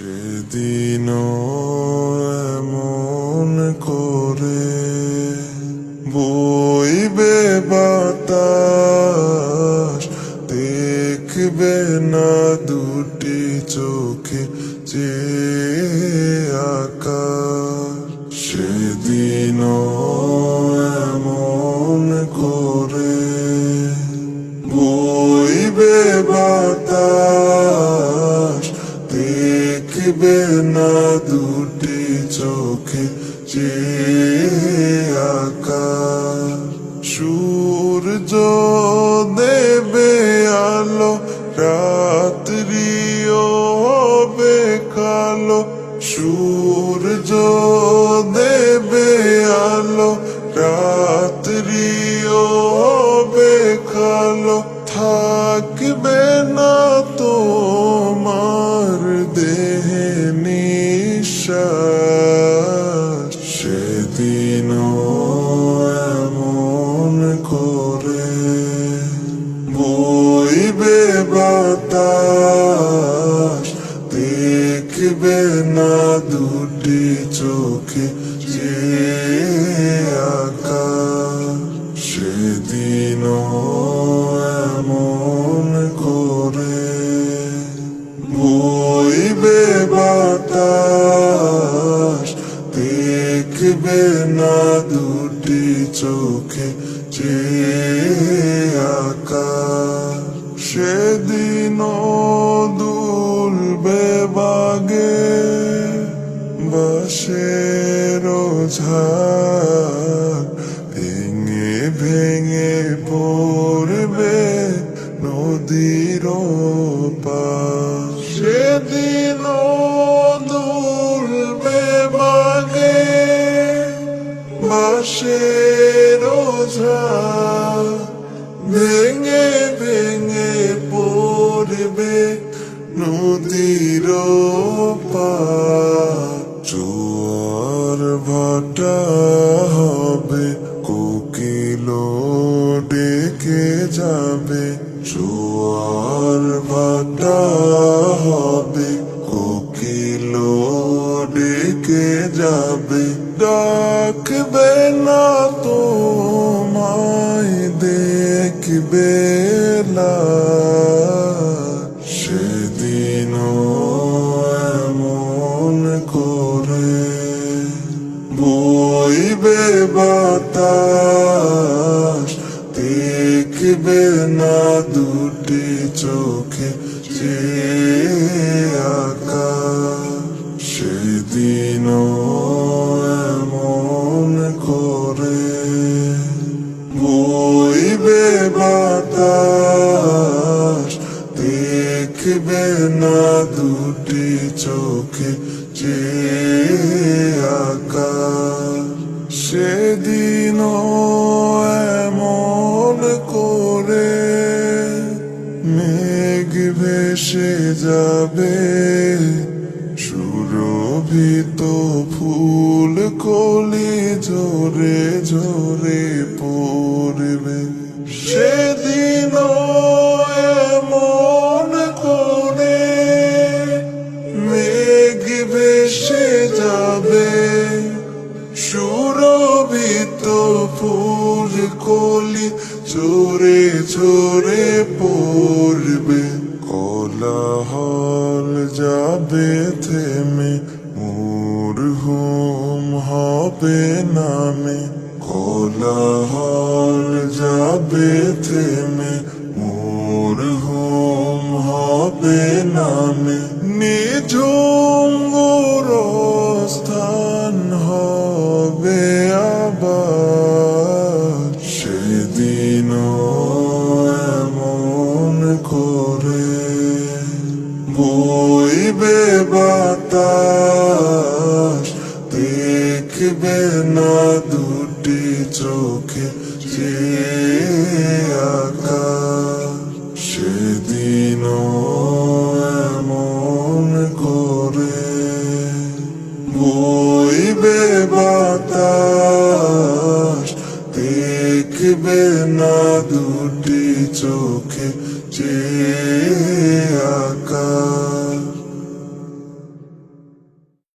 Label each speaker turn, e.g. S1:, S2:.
S1: সেদিনও এমন করে বইবে বাতাস, দেখবে না দুটি চোখে যে আকাশ। সেদিনও এমন করে বইবে বাতাস, দেখবে না দুটি চোখে যে আকাশ। সূর্য দেবে আলো, রাত্রিও হবে কালো। সূর্য দেবে আলো, রাত্রিও হবে কালো। থাকবে না তোমার দেহে নিঃশ্বাস। সেদিনও এমন করে বইবে বাতাস, দেখবে না দুটি চোখে যে আকাশ। সেদিনও এমন করে বইবে বাতাস, দেখবে না দুটি চোখে যে আকাশ। সেদিনও দুলবে বাগে বাঁশের ঝাড়, ভেঙে ভেঙে পড়বে নদীর পার। সেদিনও দুলবে বাগে বাঁশের ঝাড়, ভেঙে ভেঙে পড়বে নদীর পার। জোয়ার ভাটা হবে, কোকিল ডেকে যাবে। জোয়ার ভাটা হবে, কোকিল ডেকে যাবে। ডাকবে না তোমায়, দেখবে লাশ। সেদিনও এমন করে বইবে বাতাস, দেখবে না দুটি চোখে যে আকাশ। সেদিনও এমন করে বইবে বাতাস, দেখবে না দুটি চোখে যে আকাশ। সেদিনও এমন করে মেঘ ভেসে যাবে, সুরভিত ফুল কলি ঝরে ঝরে পড়বে। সেদিনও এমন করে মেঘ ভেসে যাবে, সুরভিত ফুল কলি ঝরে ঝরে পড়বে। কোলাহল যাবে থেমে, মরহুম হবে নামে। কোলাহল যাবে থেমে, মরহুম হবে নামে। নিঝুম গোরস্থান হবে আবার। সেদিনও এমন করে বইবে বাতাস, দেখবে না দুটি চোখে যে আকাশ। সেদিনও এমন করে বইবে বাতাস, দেখবে না দুটি চোখে যে